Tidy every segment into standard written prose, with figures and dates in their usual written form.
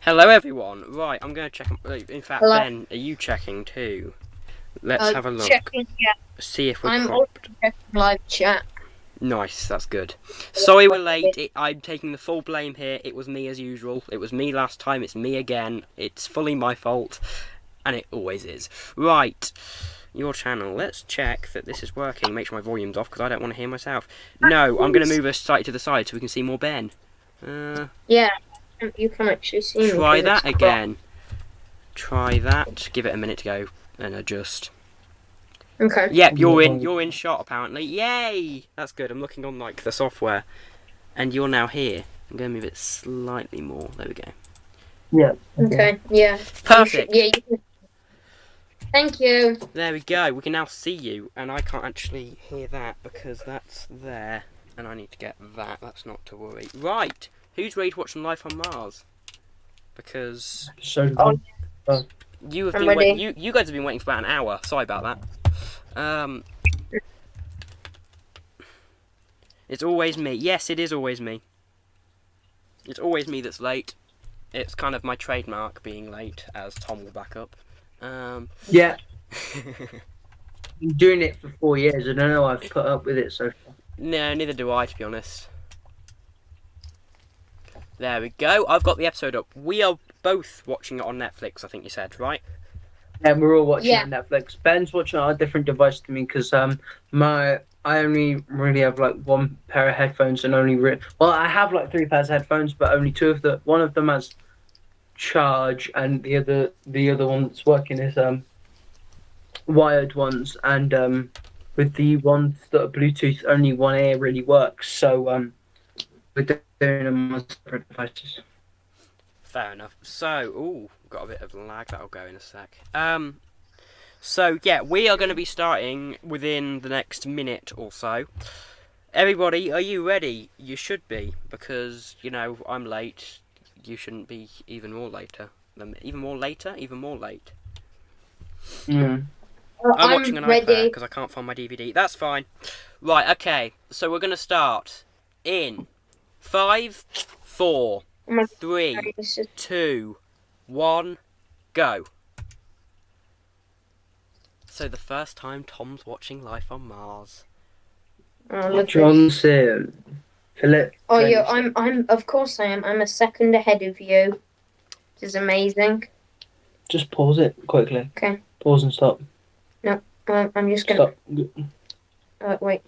Hello everyone. Right, I'm going to check. In fact, Hello. Ben, are you checking too? Let's have a look. Checking, yeah. See if we're I'm also cropped. checking live chat. Nice, that's good. Sorry we're late. I'm taking the full blame here. It was me as usual. It was me last time. It's me again. It's fully my fault. And it always is. Right. Your channel. Let's check that this is working. Make sure my volume's off because I don't want to hear myself. No, I'm going to move us slightly to the side so we can see more Ben. Yeah, you can actually see me. Try that again. Try that. Give it a minute to go and adjust. Okay. Yep, you're in shot apparently. Yay! That's good. I'm looking on like the software. And you're now here. I'm going to move it slightly more. There we go. Yeah. Okay, yeah. Perfect. You can... Thank you. There we go. We can now see you. And I can't actually hear that because that's there. And I need to get that. That's not to worry. Right. Who's ready to watch some Life on Mars? Because you have been waiting. You guys have been waiting for about an hour. Sorry about that. It's always me. Yes, it is always me. It's always me that's late. It's kind of my trademark, being late, as Tom will back up. Yeah. Been doing it for 4 years. I don't know. I've put up with it so far. No, neither do I, to be honest. There we go. I've got the episode up. We are both watching it on Netflix, I think you said, right? And we're all watching on Netflix. Ben's watching on a different device to me because I only really have like one pair of headphones and well, I have like 3 pairs of headphones, but only one of them has charge and the other one that's working is wired ones, and with the ones that are Bluetooth, only one ear really works. So we're doing them on separate devices. Fair enough. So, ooh, got a bit of lag. That'll go in a sec. So yeah, we are going to be starting within the next minute or so. Everybody, are you ready? You should be, because you know I'm late. You shouldn't be even more later. Even more later. Even more late. Mm. I'm watching an iPad because I can't find my DVD. That's fine. Right. Okay. So we're going to start in 5, 4, 3, 2, 1, go. So the first time Tom's watching Life on Mars. Johnson. Philip. Oh yeah, I'm of course I am. I'm a second ahead of you. Which is amazing. Just pause it quickly. Okay. Pause and stop. No, I'm just gonna stop. Wait.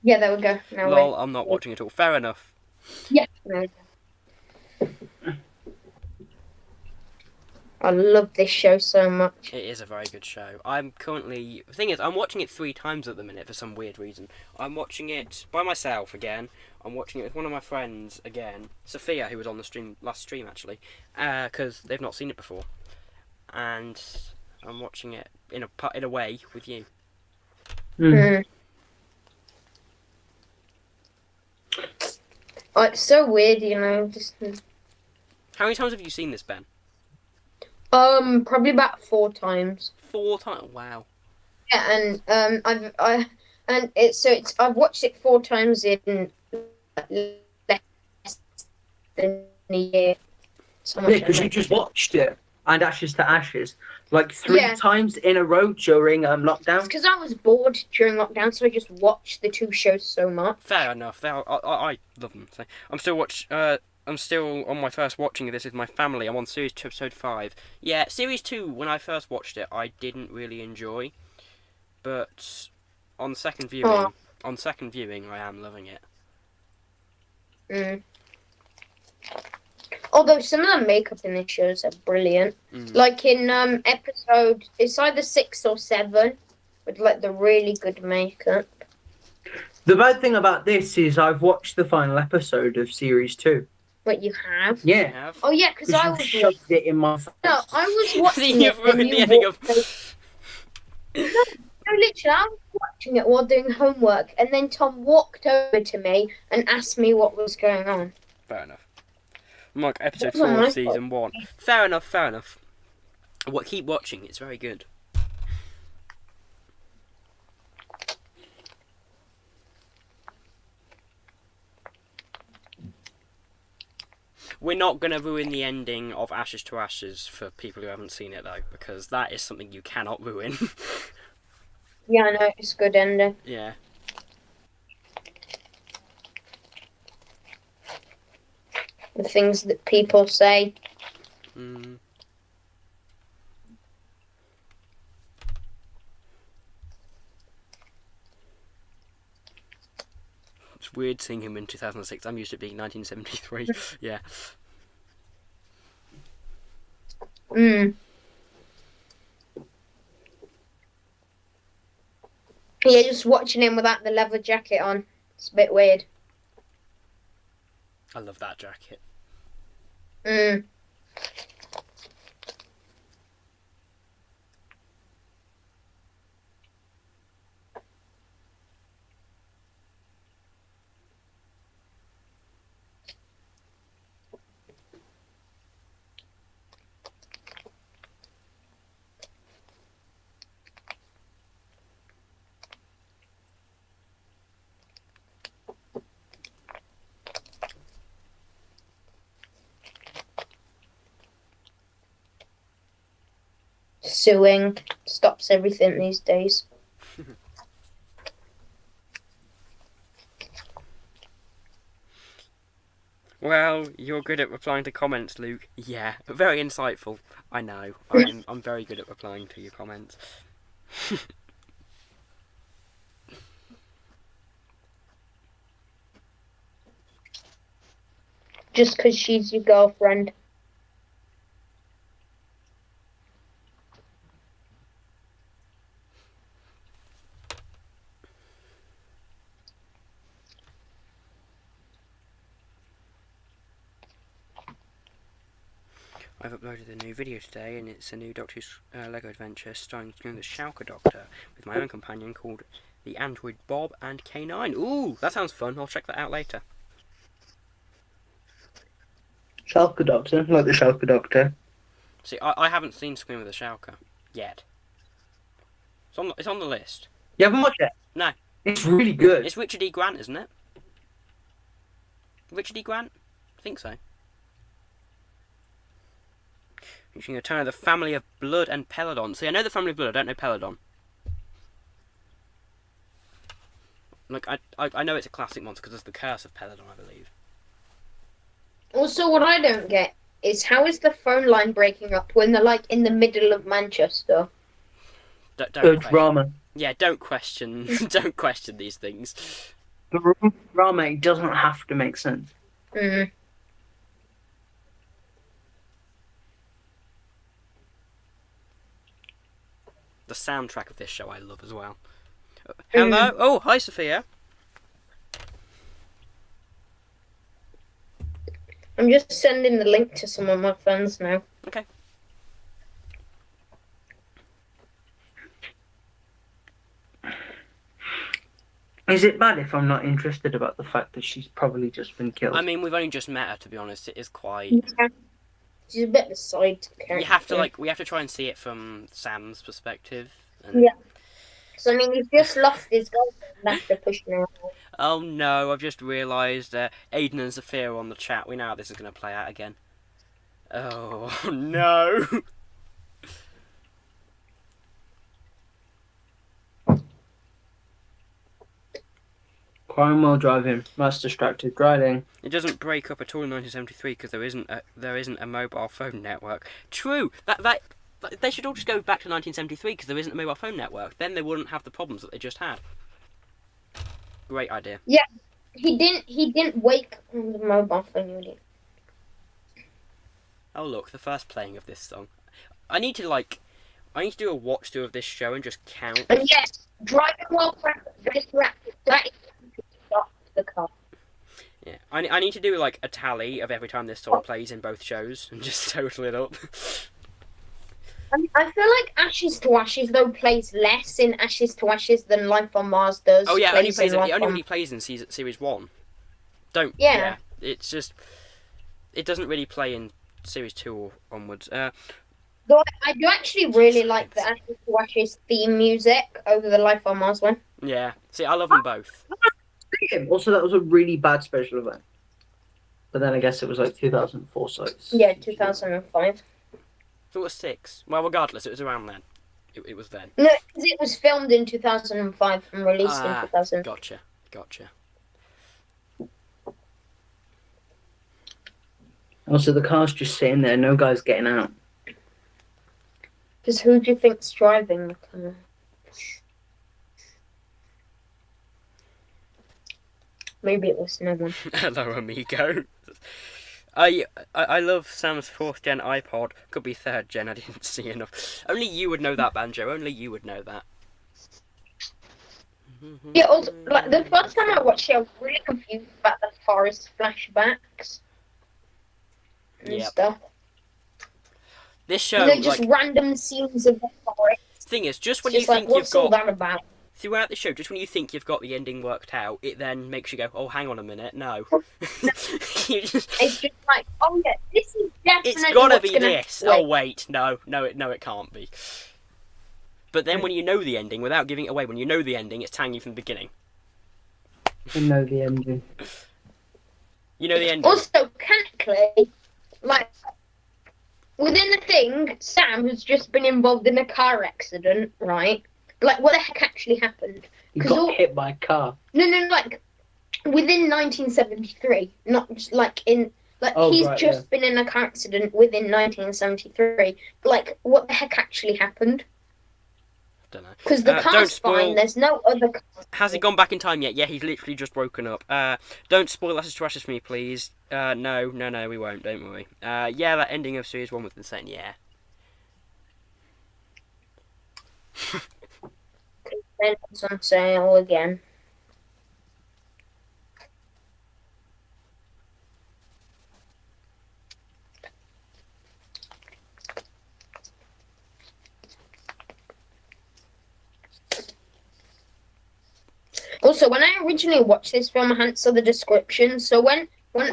Yeah, there we go. Now Lol, I'm not watching it all. Fair enough. Yeah. No. I love this show so much. It is a very good show. The thing is, I'm watching it 3 times at the minute for some weird reason. I'm watching it by myself again. I'm watching it with one of my friends again, Sophia, who was on the last stream actually, because they've not seen it before. And I'm watching it in a way with you. Mm. Oh, it's so weird, you know. How many times have you seen this, Ben? Probably about 4 times. 4 times? Wow. Yeah, and I've watched it 4 times in less than a year. Yeah, because you just watched it, and Ashes to Ashes, like 3 times in a row during lockdown. It's because I was bored during lockdown, so I just watched the 2 shows so much. Fair enough. I love them. So I'm still on my first watching of this with my family. I'm on Series 2, Episode 5. Yeah, Series 2, when I first watched it, I didn't really enjoy. But on second viewing, I am loving it. Mm. Although some of the makeup in the shows are brilliant. Mm. Like in episode, it's either 6 or 7, with like the really good makeup. The bad thing about this is I've watched the final episode of Series 2. What, you have? Yeah. Oh yeah, because I was shoved it in my face. No, I was watching You've ruined the ending of. No, literally, I was watching it while doing homework, and then Tom walked over to me and asked me what was going on. Fair enough. I'm like episode 4 of season 1. Fair enough. Keep watching. It's very good. We're not going to ruin the ending of Ashes to Ashes for people who haven't seen it, though, because that is something you cannot ruin. Yeah, I know, it's a good ending. Yeah. The things that people say. Mm. It's weird seeing him in 2006. I'm used to it being 1973. Yeah. Mm. Yeah, just watching him without the leather jacket on. It's a bit weird. I love that jacket. Mm. Suing stops everything these days. Well, you're good at replying to comments, Luke. Yeah, very insightful. I know. I'm very good at replying to your comments. Just because she's your girlfriend. I've uploaded a new video today, and it's a new Doctor's Lego adventure starring the Schalke Doctor with my own companion called the Android Bob and K9. Ooh, that sounds fun. I'll check that out later. Schalke Doctor, like the Schalke Doctor. See, I haven't seen Scream of the Schalke yet. It's on the list. You haven't watched it? No. It's really good. It's Richard E. Grant, isn't it? Richard E. Grant? I think so. Reaching a turn of the family of Blood and Peladon. See, I know the family of Blood, I don't know Peladon. Like, I know it's a classic monster because it's the curse of Peladon, I believe. Also, what I don't get is how is the phone line breaking up when they're like in the middle of Manchester? Don't question. Drama. Yeah, don't question. Don't question these things. The drama, it doesn't have to make sense. Mm. The soundtrack of this show I love as well. Hello? Oh, hi, Sophia. I'm just sending the link to some of my friends now. Okay. Is it bad if I'm not interested about the fact that she's probably just been killed? I mean, we've only just met her, to be honest. It is quite... Yeah. She's a bit of a side character. We have to try and see it from Sam's perspective. And... Yeah. So, I mean, he's just lost his girlfriend after pushing her out. Oh no, I've just realised Aiden and Sophia are on the chat. We know how this is going to play out again. Oh no! Crime while driving. That's distracted driving. It doesn't break up at all in 1973 because there isn't a mobile phone network. True. That they should all just go back to 1973 because there isn't a mobile phone network. Then they wouldn't have the problems that they just had. Great idea. Yeah, he didn't wake on the mobile phone unit. Oh look, the first playing of this song. I need to do a watch through of this show and just count. And yes, driving while distracted. That is stop the car. Yeah, I need to do like a tally of every time this song plays in both shows and just total it up. I feel like Ashes to Ashes though plays less in Ashes to Ashes than Life on Mars does. Oh yeah, it only really plays in series 1. Yeah, it's just it doesn't really play in series 2 or onwards. Though I do actually really like the Ashes to Ashes theme music over the Life on Mars one. Yeah, see, I love them both. Also, that was a really bad special event. but then I guess it was like 2004, so it's... Yeah, 2005. So it was 6. Well, regardless, it was around then. It was then. No, because it was filmed in 2005 and released in 2000. Gotcha. Also, the car's just sitting there, no guy's getting out. Because who do you think's driving the car? Maybe it was no one. Hello, amigo. I love Sam's 4th gen iPod. Could be 3rd gen, I didn't see enough. Only you would know that, Banjo. Only you would know that. Yeah, also, like, the first time I watched it, I was really confused about the forest flashbacks and Yep. stuff. This show, They're just like, random scenes of the forest. thing is, just when Just you like, think you've what's all got... that about? Throughout the show, just when you think you've got the ending worked out, it then makes you go, oh, hang on a minute, no. You just... It's just like, oh yeah, this is definitely It's gotta what's be gonna this. happen. Oh, wait, no, it can't be. But then when you know the ending, without giving it away, when you know the ending, it's telling you from the beginning. I know the ending. You know the ending. Also, technically, like, within the thing, Sam has just been involved in a car accident, right? Like, what the heck actually happened? He 'Cause got hit by a car. No, like, within 1973, not just like in, like, he's right, just been in a car accident within 1973. Like, what the heck actually happened? Don't know. Because the Don't car's spoil- fine, there's no other car. Has he gone back in time yet? Yeah, he's literally just woken up. Don't spoil Ashes to Ashes for me, please. No, we won't, don't worry. Yeah, that ending of Series 1 was insane, yeah. Then it's on sale again. Also, when I originally watched this film, I hadn't saw the description. So when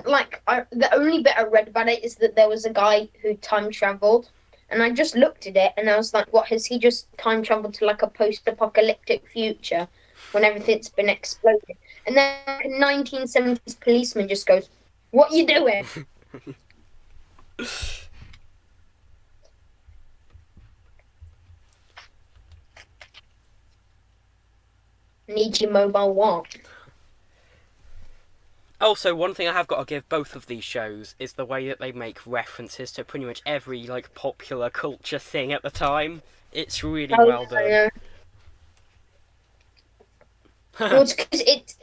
like, the only bit I read about it is that there was a guy who time traveled, and I just looked at it and I was like, what, has he just time traveled to like a post-apocalyptic future when everything's been exploded? And then a 1970s policeman just goes, "What you doing?" Need your mobile what? Also, one thing I have got to give both of these shows is the way that they make references to pretty much every, like, popular culture thing at the time. It's really well done. Yeah. Well, it's 'cause it's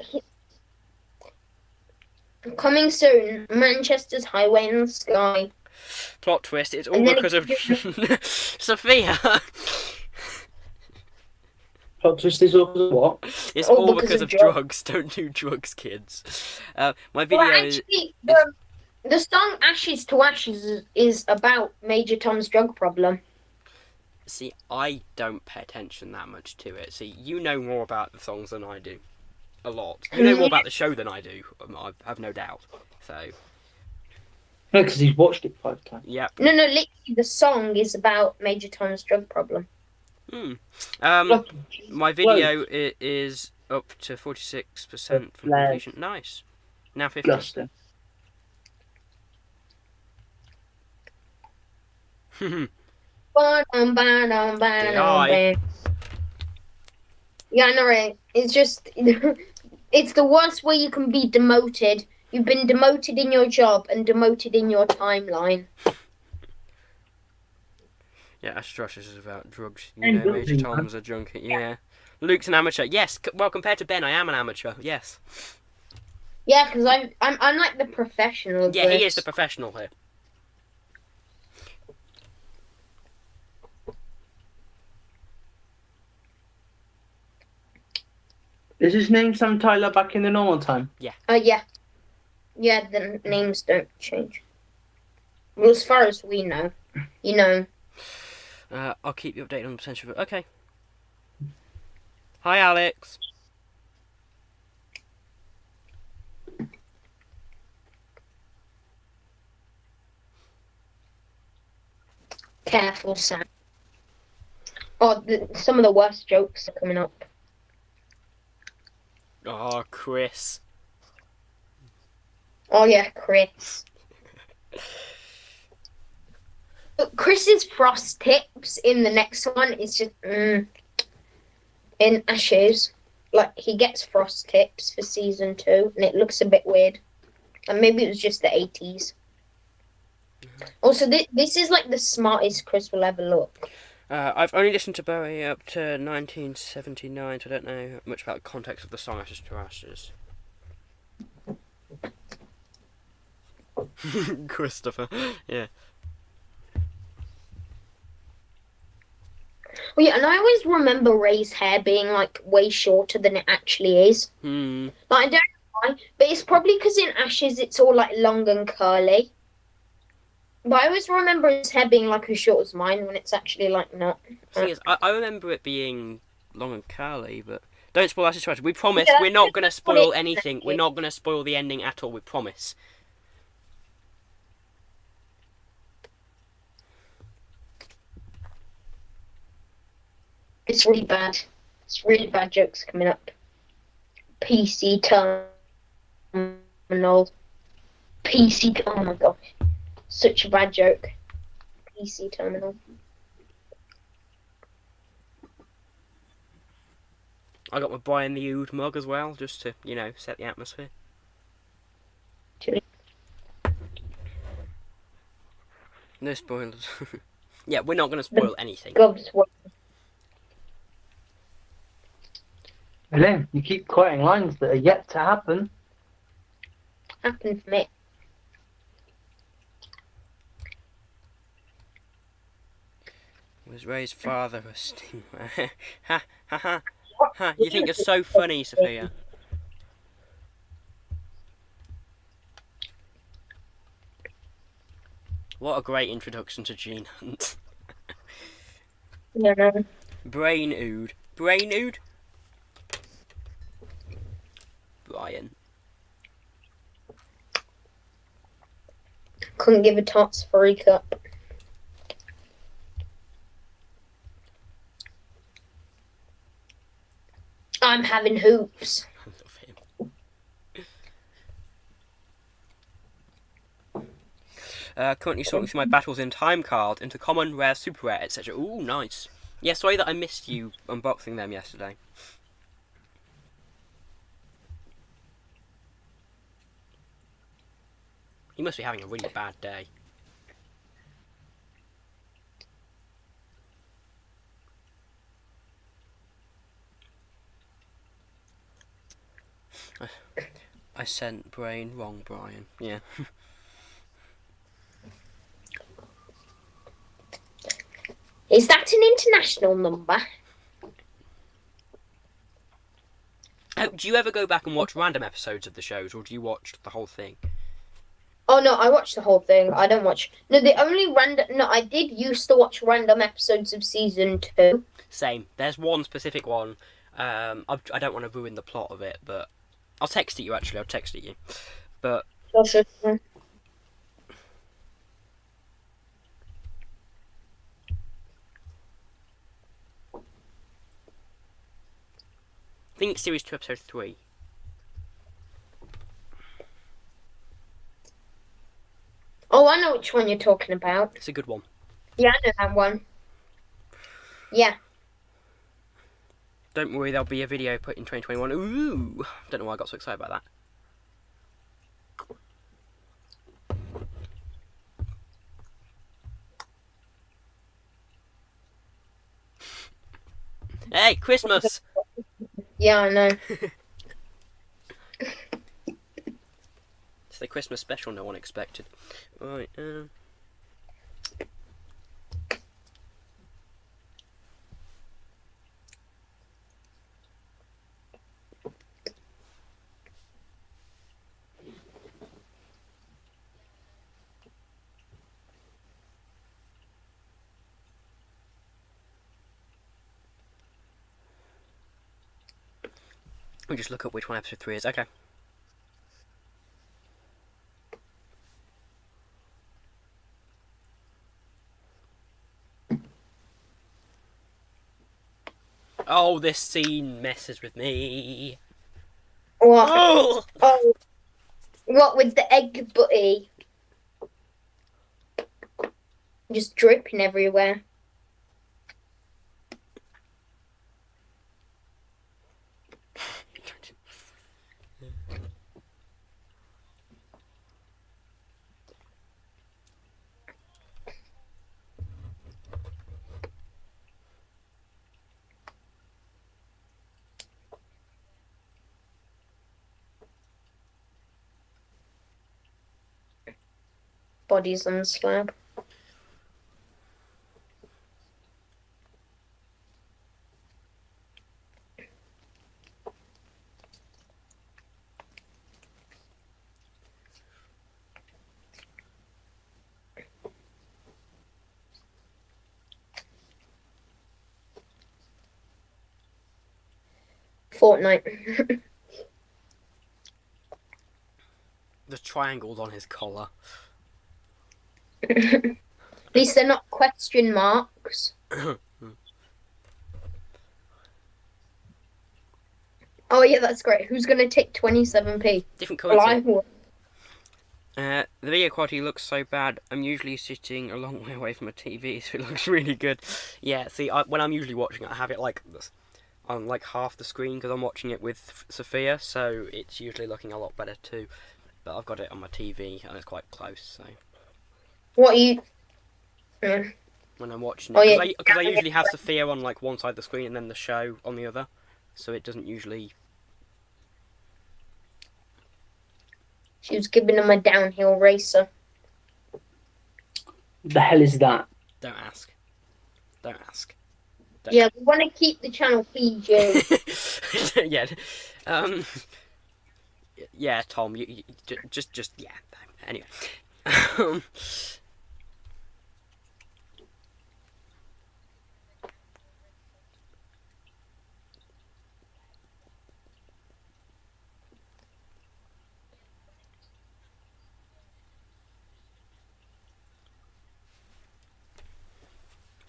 coming soon. Manchester's Highway in the Sky. Plot twist, it's all And then because of Sophia. Plot twist is all what? It's All all because because of of drugs. Don't do drugs, kids. My video Well, actually, the song "Ashes to Ashes" is about Major Tom's drug problem. See, I don't pay attention that much to it. See, you know more about the songs than I do. A lot. You know more about the show than I do. I have no doubt. So, No, because he's watched it 5 times. yeah. No, literally, the song is about Major Tom's drug problem. My video is up to 46% from completion. Nice. Now 50. Disgusting. Yeah, I know, right? It's just, it's the worst way you can be demoted. You've been demoted in your job and demoted in your timeline. Yeah, Ash is about drugs. You know, Major Tom's a junkie. Yeah. Luke's an amateur. Yes. Well, compared to Ben, I am an amateur. Yes. Yeah, because I'm like the professional. Of Yeah, this. he is the professional here. Is his name Sam Tyler back in the normal time? Yeah. Yeah. Yeah, the names don't change. Well, as far as we know, you know. I'll keep you updated on the potential. Okay. Hi, Alex. Careful, Sam. Oh, some of the worst jokes are coming up. Oh, Chris. Oh yeah, Chris. But Chris's frost tips in the next one is just in Ashes. Like he gets frost tips for season 2, and it looks a bit weird. And maybe it was just the 80s. Also, this is like the smartest Chris will ever look. I've only listened to Bowie up to 1979, so I don't know much about the context of the song Ashes to Ashes. Christopher, yeah. Well, yeah, and I always remember Ray's hair being like way shorter than it actually is. Hmm. Like I don't know why, but it's probably because in Ashes it's all like long and curly. But I always remember his hair being like as short as mine when it's actually like not. The thing is, I remember it being long and curly, but don't spoil Ashes to Ashes. We promise Yeah, we're not going to spoil it is, anything. We're not going to spoil the ending at all. We promise. It's really bad. It's really bad jokes coming up. PC terminal. PC. Oh my gosh, such a bad joke. PC terminal. I got my Brian the Ood mug as well, just to, set the atmosphere. No spoilers. Yeah, we're not going to spoil anything. Elaine, you keep quoting lines that are yet to happen. Happened for me. Was Ray's father a steamer? Ha ha ha ha! You think you're so funny, Sophia? What a great introduction to Gene Hunt. Yeah. Brain Ood. Brain Ood? Brian. Couldn't give a tots for a cup. I'm having hoops. I love him. Currently sorting through my battles in time card into common, rare, super rare, etc. Ooh, nice. Yeah, sorry that I missed you unboxing them yesterday. You must be having a really bad day. I sent Brain wrong, Brian. Yeah. Is that an international number? Do you ever go back and watch random episodes of the shows, or do you watch the whole thing? Oh no, I watched the whole thing. I don't watch. No, the only random. No, I did used to watch random episodes of season 2. Same. There's one specific one. I don't want to ruin the plot of it, but I'll text it you. Actually, I'll text it you. But I think it's series 2, episode 3. Oh, I know which one you're talking about. It's a good one. Yeah, I know that one. Yeah. Don't worry, there'll be a video put in 2021. Ooh! Don't know why I got so excited about that. Hey, Christmas! Yeah, I know. It's the Christmas special no one expected. Right, we'll just look up which one episode 3 is. Okay. Oh, this scene messes with me. What? Oh! Oh. What with the egg butty just dripping everywhere. Bodies on the slab. Fortnite. The triangles on his collar. At least they're not question marks. Oh yeah, that's great. Who's gonna take 27p? Different Well, I currency. will. The video quality looks so bad. I'm usually sitting a long way away from a TV, so it looks really good. Yeah, see, when I'm usually watching it, I have it like this, on like half the screen because I'm watching it with Sophia, so it's usually looking a lot better too. But I've got it on my TV and it's quite close, so. What are you? Yeah. When I'm watching Oh, it, yeah. because I usually have Sophia on like one side of the screen and then the show on the other, so it doesn't usually. She was giving him a downhill racer. The hell is that? Don't ask. Don't ask. Yeah, we want to keep the channel PG. Yeah. Yeah, Tom. You just yeah. Anyway.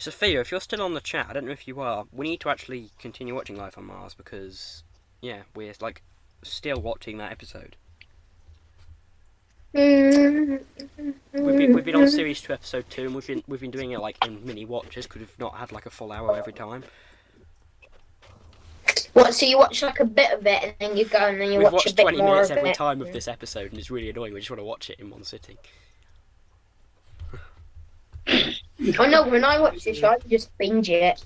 Sophia, if you're still on the chat, I don't know if you are, we need to actually continue watching Life on Mars because, yeah, we're like still watching that episode. We've been on series 2, episode 2, and we've been doing it like in mini watches because we've not had like a full hour every time. What? So you watch like a bit of it, and then you go, and then you watch a bit 20 more minutes of every it. time of this episode, and it's really annoying. We just want to watch it in one sitting. Oh no! When I watch this show, I just binge it.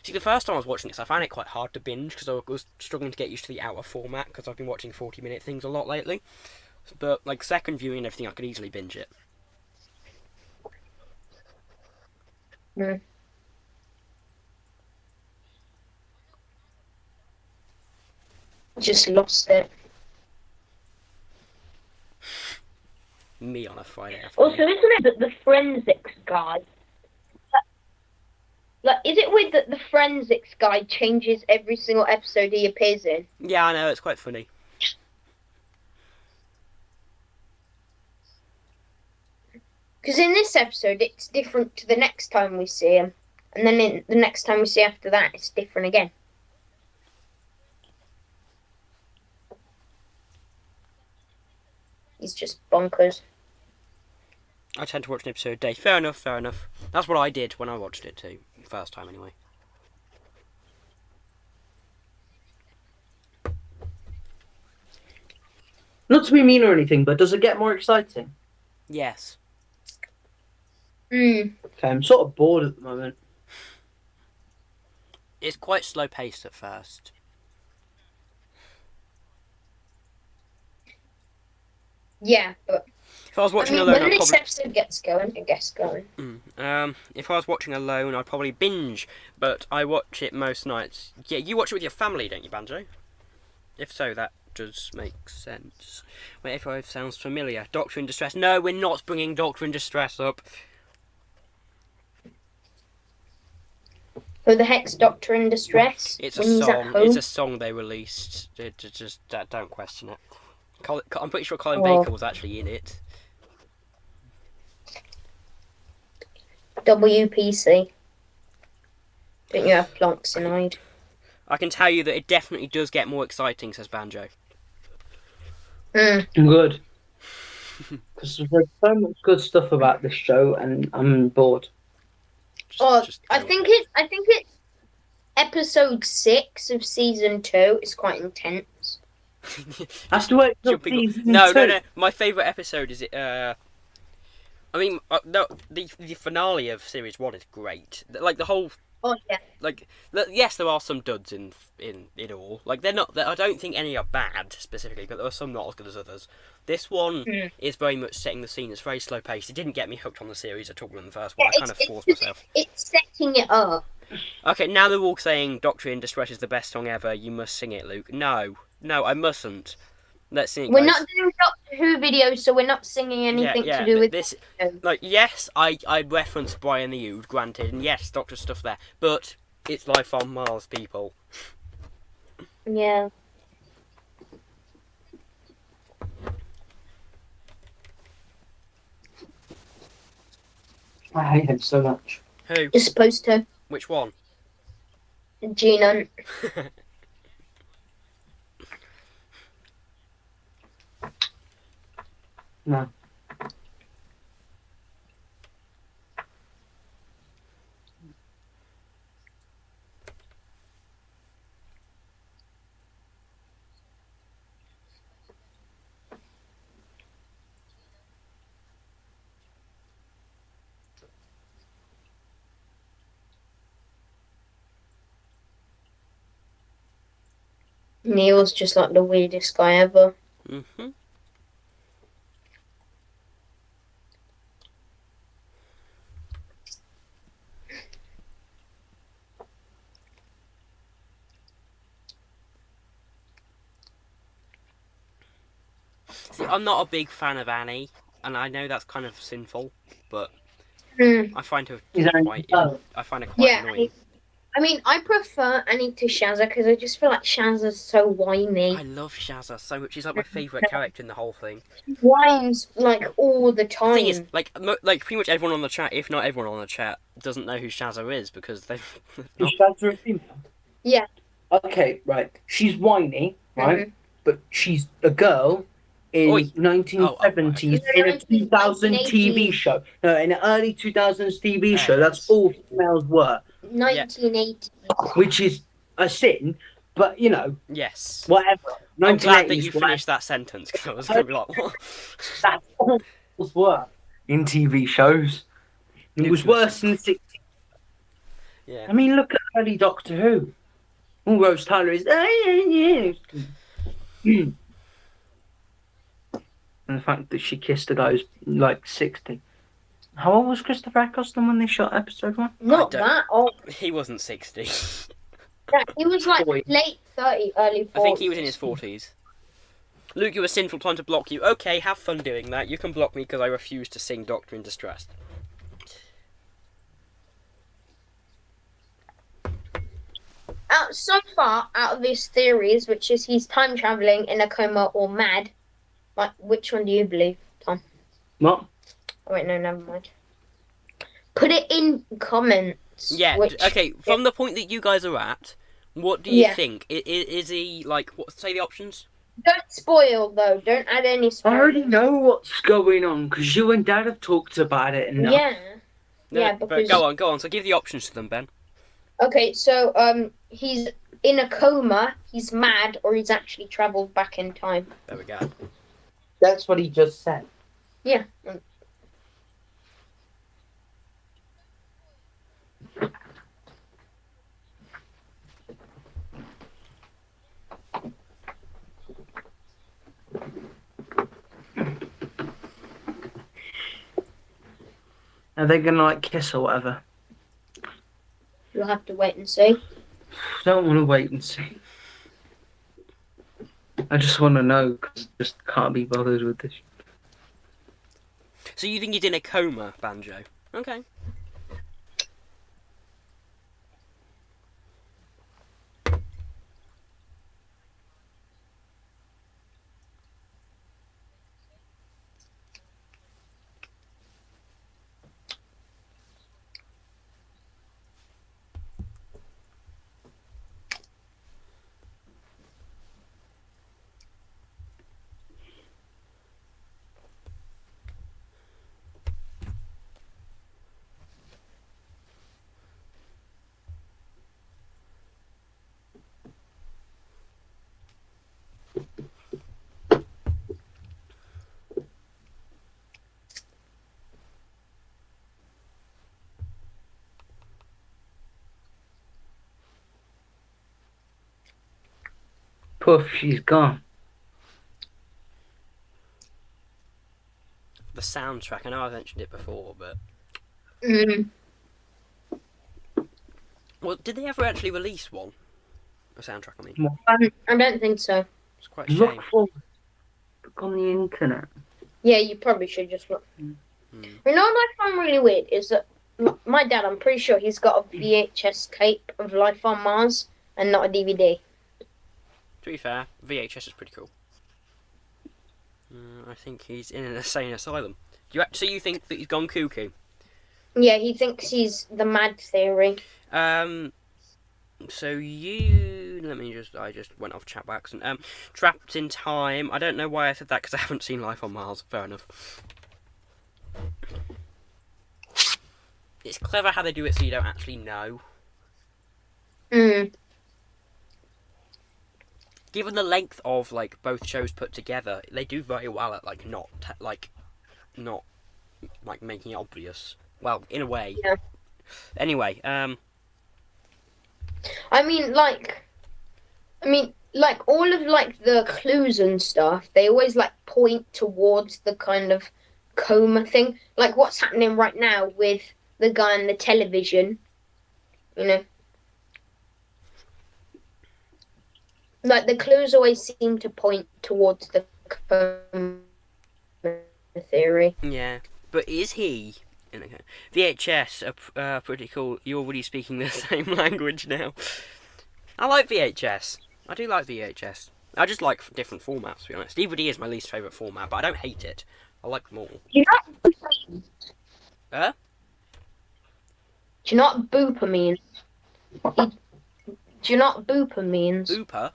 See, the first time I was watching this, I found it quite hard to binge because I was struggling to get used to the hour format because I've been watching 40-minute things a lot lately. But like second viewing and everything, I could easily binge it. Mm. Just lost it. Me on a Friday afternoon. Also, isn't it that the forensics guy? Like, is it weird that the forensics guy changes every single episode he appears in? Yeah, I know, it's quite funny. Because in this episode, it's different to the next time we see him. And then in the next time we see after that, it's different again. He's just bonkers. I tend to watch an episode a day. Fair enough, fair enough. That's what I did when I watched it too. First time anyway. Not to be mean or anything, but does it get more exciting? Yes. Hmm. Okay, I'm sort of bored at the moment. It's quite slow paced at first. Yeah, but If I was watching when alone, I'd this probably... episode gets going, it gets going. If I was watching alone, I'd probably binge, but I watch it most nights. Yeah, you watch it with your family, don't you, Banjo? If so, that does make sense. Wait, if I sounds familiar. Doctor in Distress. No, we're not bringing Doctor in Distress up. Who the heck's Doctor in Distress? It's when a he's at song. home? It's a song they released. Just don't question it. I'm pretty sure Colin Oh. Baker was actually in it. WPC. Don't you have Plonksonide? I can tell you that it definitely does get more exciting, says Banjo. Good. Because there's so much good stuff about this show, and I'm bored. Just I go think with it's episode 6 of season 2. It's quite intense. it. I have to wait till Jumping. season No, 2. no. My favourite episode is it. I mean, no, the finale of series 1 is great. Like the whole. Oh yeah. Like, yes, there are some duds in it all. Like, they're not. I don't think any are bad specifically, but there are some not as good as others. This one is very much setting the scene. It's very slow paced. It didn't get me hooked on the series at all in the first one. I kind of forced myself. It's setting it up. Okay, now they're all saying "Doctor in Distress" is the best song ever. You must sing it, Luke. No, I mustn't. Let's sing it, We're guys. not doing Doctor Who videos, so we're not singing anything to do with this. Doctor Who. Like, yes, I referenced Brian the Ood, granted, and yes, Doctor stuff there, but it's Life on Mars, people. Yeah. I hate him so much. Who? You're supposed to. Which one? Gina. No. Neil's just like the weirdest guy ever. Mm-hmm. See, I'm not a big fan of Annie, and I know that's kind of sinful, but I find her quite. I find her quite annoying. I mean, I prefer Annie to Shazza because I just feel like Shazza's so whiny. I love Shazza so much. She's like my favourite character in the whole thing. She whines like all the time. The thing is, like pretty much everyone on the chat, if not everyone on the chat, doesn't know who Shazza is because they've. Is Shazza a female? Yeah. Okay, right. She's whiny, right? But she's a girl in 1970s in a 2000 TV show. No, in an early 2000s TV show. That's all females were. 1980. Which is a sin, but you know. Yes. Whatever. I'm glad that you finished that sentence because I was going to be like, what? That's all females were in TV shows. It was worse in the 60s. Yeah. I mean, look at early Doctor Who. All Rose Tyler is. And the fact that she kissed a guy who's like 60. How old was Christopher Eccleston when they shot episode 1? Not that old. He wasn't 60. Yeah, he was like late 30, early 40s. I think he was in his 40s. Luke, you were sinful, time to block you. Okay, have fun doing that. You can block me because I refuse to sing Doctor in Distress. So far, out of these theories, which is he's time traveling in a coma or mad, like which one do you believe, Tom? What? Oh wait, no, never mind. Put it in comments. Yeah. Okay. From the point that you guys are at, what do you think? Is he like? What? Say the options. Don't spoil though. Don't add any spoilers. I already know what's going on because you and Dad have talked about it enough. Yeah. No, yeah. Because... But go on. So give the options to them, Ben. Okay, so he's in a coma, he's mad, or he's actually travelled back in time. There we go. That's what he just said. Yeah. Are they gonna like kiss or whatever? You'll have to wait and see. Don't want to wait and see. I just want to know because I just can't be bothered with this. So you think he's in a coma, Banjo? Okay. Poof, she's gone. The soundtrack. I know I've mentioned it before, but well, did they ever actually release one? A soundtrack, I mean. I don't think so. It's quite a shame. Look on the internet. Yeah, you probably should just look. Mm. You know what I find really weird is that my dad, I'm pretty sure he's got a VHS tape of Life on Mars and not a DVD. To be fair, VHS is pretty cool. I think he's in an insane asylum. So you think that he's gone cuckoo? Yeah, he thinks he's the mad theory. So I just went off chat by accident. Trapped in Time. I don't know why I said that because I haven't seen Life on Mars. Fair enough. It's clever how they do it so you don't actually know. Given the length of like both shows put together, they do very well at not making it obvious. Well, in a way. Yeah. Anyway, I mean, all of like the clues and stuff, they always like point towards the kind of coma thing. Like what's happening right now with the guy on the television, you know. Like the clues always seem to point towards the coma theory. Yeah, but is he? VHS are pretty cool. You're already speaking the same language now. I like VHS. I do like VHS. I just like different formats, to be honest. DVD is my least favourite format, but I don't hate it. I like them all. Do you know Huh? Do you know what booper means? Do you know what booper means? Booper?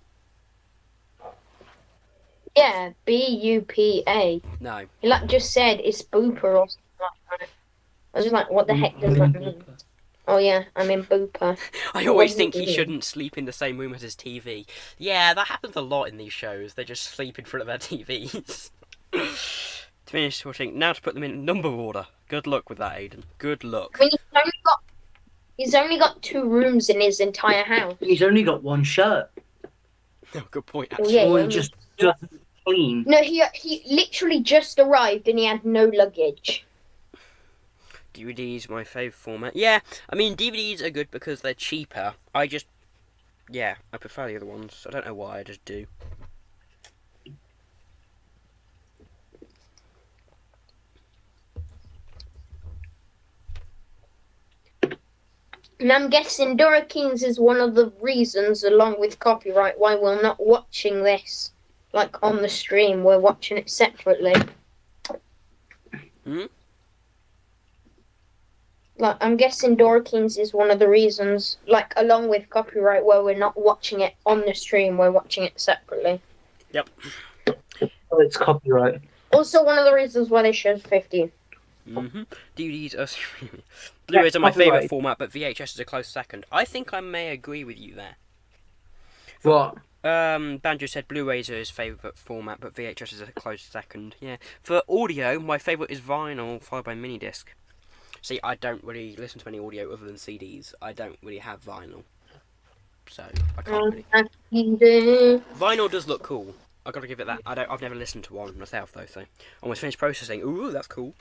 Yeah, B-U-P-A. No. He just said it's booper or something like that. I was just like, what the heck does that mean? Oh yeah, I'm in booper. I always think he shouldn't sleep in the same room as his TV. Yeah, that happens a lot in these shows. They just sleep in front of their TVs. To finish watching, now to put them in number order. Good luck with that, Aiden. Good luck. I mean, he's only got 2 rooms in his entire house. He's only got 1 shirt. Oh, good point, Oh, actually. yeah, Or he just clean. No, he literally just arrived and he had no luggage. DVDs, my favourite format. Yeah, I mean, DVDs are good because they're cheaper. I prefer the other ones. I don't know why, I just do. And I'm guessing Dorikins is one of the reasons, along with copyright, why we're not watching this, like, on the stream. We're watching it separately. Like, I'm guessing Dorikins is one of the reasons, like, along with copyright, where we're not watching it on the stream, we're watching it separately. Yep. Oh, it's copyright. Also, one of the reasons why they show's 15. DVDs are streaming. Blu-rays are my favourite format, but VHS is a close second. I think I may agree with you there. What? Banjo said Blu-rays are his favourite format, but VHS is a close second. Yeah. For audio, my favourite is vinyl, followed by minidisc. See, I don't really listen to any audio other than CDs. I don't really have vinyl, so I can't really. Vinyl does look cool. I gotta give it that. I've never listened to one myself though, so almost finished processing. Ooh, that's cool.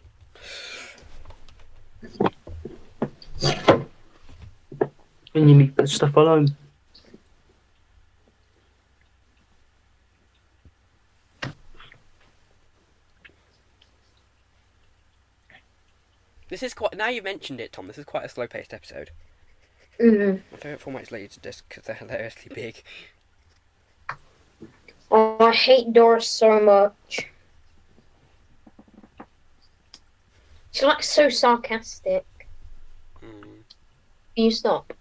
And you leave that stuff alone. This is quite. Now you've mentioned it, Tom. This is quite a slow-paced episode. My favourite format is Laserdisc because they're hilariously big. Oh, I hate Doris so much. She's like so sarcastic. Can you stop?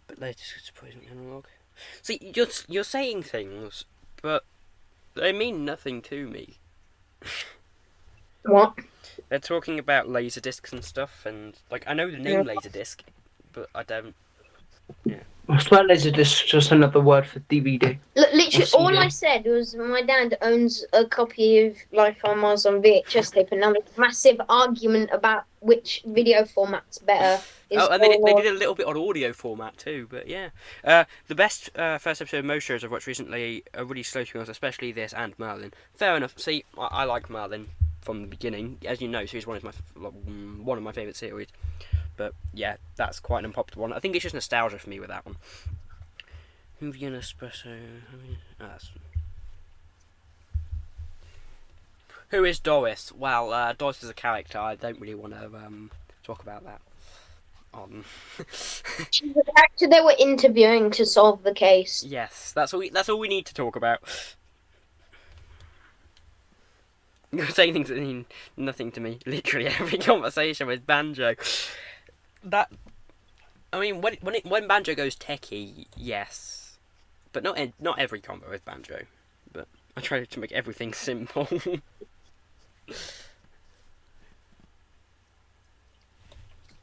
But Laserdisc is surprisingly analog. See, you're saying things, but they mean nothing to me. What? They're talking about Laserdiscs and stuff, and like I know the name Laserdisc, but I don't. Yeah. Sweatless is just another word for DVD. Literally, Or all I CD. said was my dad owns a copy of Life on Mars on VHS tape, and now there's a massive argument about which video format's better. Oh, Is and going they on. did a little bit on audio format too, but yeah. The best first episode of most shows I've watched recently are really slow to be honest, especially this and Merlin. Fair enough. See, I like Merlin from the beginning. As you know, series 1 is one of my favourite series. But yeah, that's quite an unpopular one. I think it's just nostalgia for me with that one. Movie and espresso. Who is Doris? Well, Doris is a character. I don't really want to talk about that. She's the actor they were interviewing to solve the case. Yes, that's all we need to talk about. You're saying things that mean nothing to me. Literally every conversation with Banjo. That, I mean, when Banjo goes techie, yes, but not every combo with Banjo. But I try to make everything simple.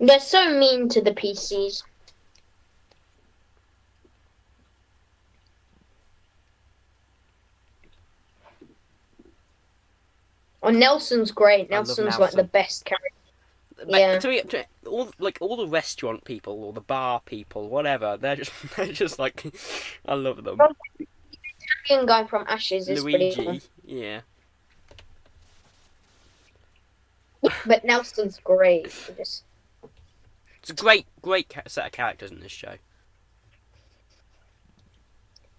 They're so mean to the PCs. Oh, Nelson's great. I love Nelson's like the Nelson. best character. But Yeah. to me, all the restaurant people or the bar people, whatever, they're just like, I love them. The Italian guy from Ashes is pretty Luigi, fun. yeah. But Nelson's great. Just... It's a great set of characters in this show.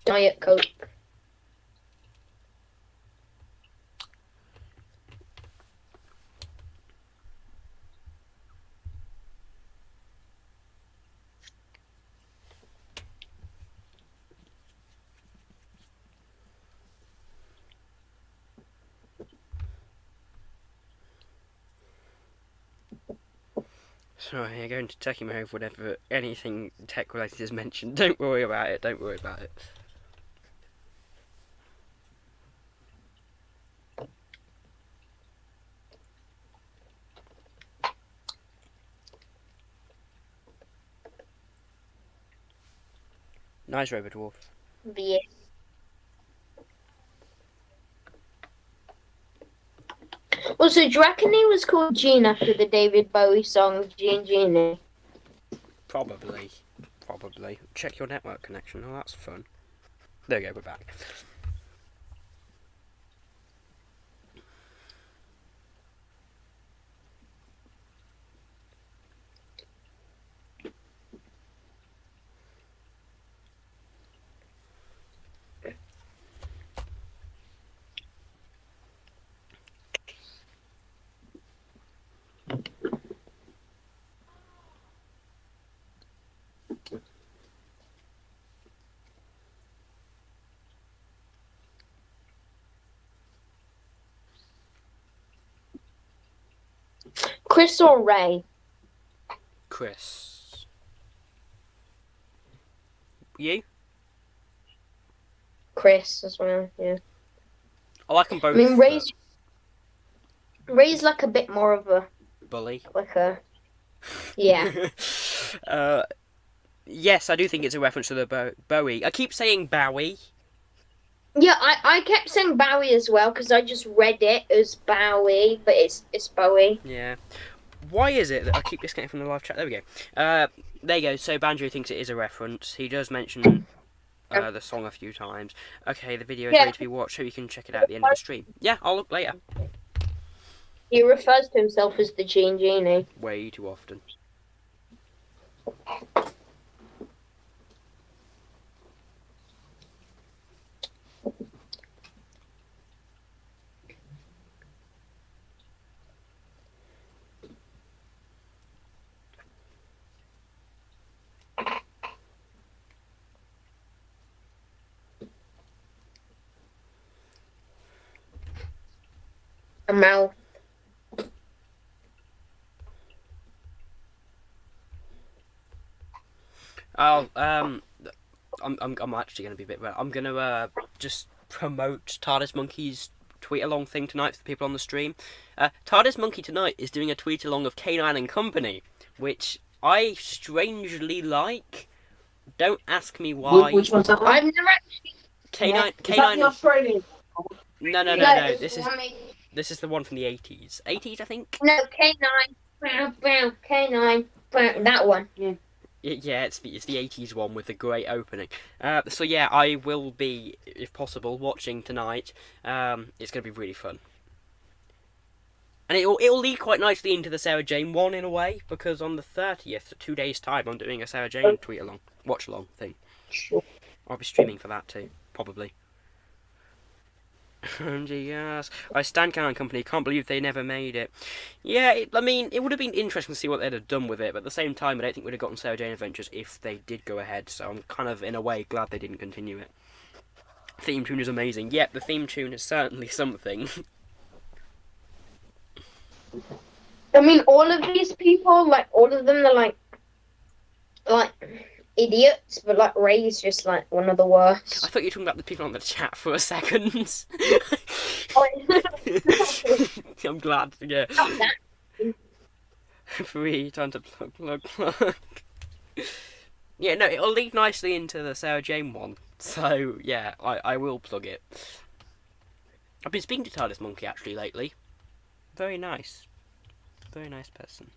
Diet Coke. Sorry, you're going to techie mode whenever anything tech related is mentioned. Don't worry about it. Don't worry about it. Nice Robot Dwarf. Yeah. Also, do you reckon he was called Gene after the David Bowie song Gene Genie? Probably. Check your network connection. Oh, that's fun. There we go, we're back. Chris or Ray? Chris. You? Chris as well, yeah. I like them both. I mean, Ray's like a bit more of a bully. like a yeah. Yes, I do think it's a reference to the Bowie. I keep saying Bowie. Yeah, I kept saying Bowie as well because I just read it as Bowie, but it's Bowie. Yeah. Why is it that I keep disconnecting from the live chat? There we go. There you go. So Banjo thinks it is a reference. He does mention the song a few times. Okay, the video is ready to be watched, so you can check it out at the end of the stream. Yeah, I'll look later. He refers to himself as the Gene Genie. Way too often. A mouth. Oh, I'm actually going to be a bit better. I'm going to just promote TARDIS Monkey's tweet along thing tonight for the people on the stream. TARDIS Monkey tonight is doing a tweet along of K9 and Company, which I strangely like, Don't ask me why. Which one's that one? I've never actually. K9. Is that the K9. Australian? No. it's This the is one made- this is the one from the 80s. 80s, I think. No, K9. K9. That one. Yeah. Yeah, it's the 80s one with the great opening. So yeah, I will be, if possible, watching tonight. It's going to be really fun. And it'll lead quite nicely into the Sarah Jane one in a way, because on the 30th, 2 days' time, I'm doing a Sarah Jane watch along thing. Sure. I'll be streaming for that too, probably. Yes, I stand Canon Company. Can't believe they never made it. Yeah, I mean, it would have been interesting to see what they'd have done with it, but at the same time, I don't think we'd have gotten Sarah Jane Adventures if they did go ahead. So I'm kind of, in a way, glad they didn't continue it. Theme tune is amazing. Yep, the theme tune is certainly something. I mean, all of these people, like, all of them, they're like idiots, but like Ray's just like one of the worst. I thought you were talking about the people on the chat for a second. I'm glad. Yeah. Free time to plug. Yeah, no, it'll lead nicely into the Sarah Jane one. So yeah, I will plug it. I've been speaking to TARDIS Monkey actually lately. Very nice. Very nice person.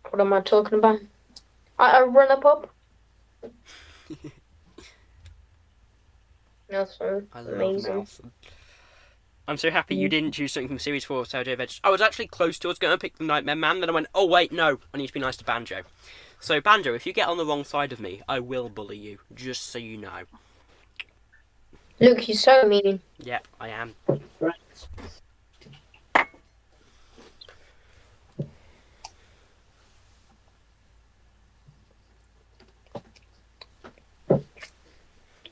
What am I talking about? I run a pub. Nelson, I love amazing. Nelson. I'm so happy you didn't choose something from Series 4 of Sarah Jane Adventures. I was actually close to going to pick the Nightmare Man, then I went, oh wait, no, I need to be nice to Banjo. So Banjo, if you get on the wrong side of me, I will bully you, just so you know. Luke, you're so mean. Yep, I am. Right.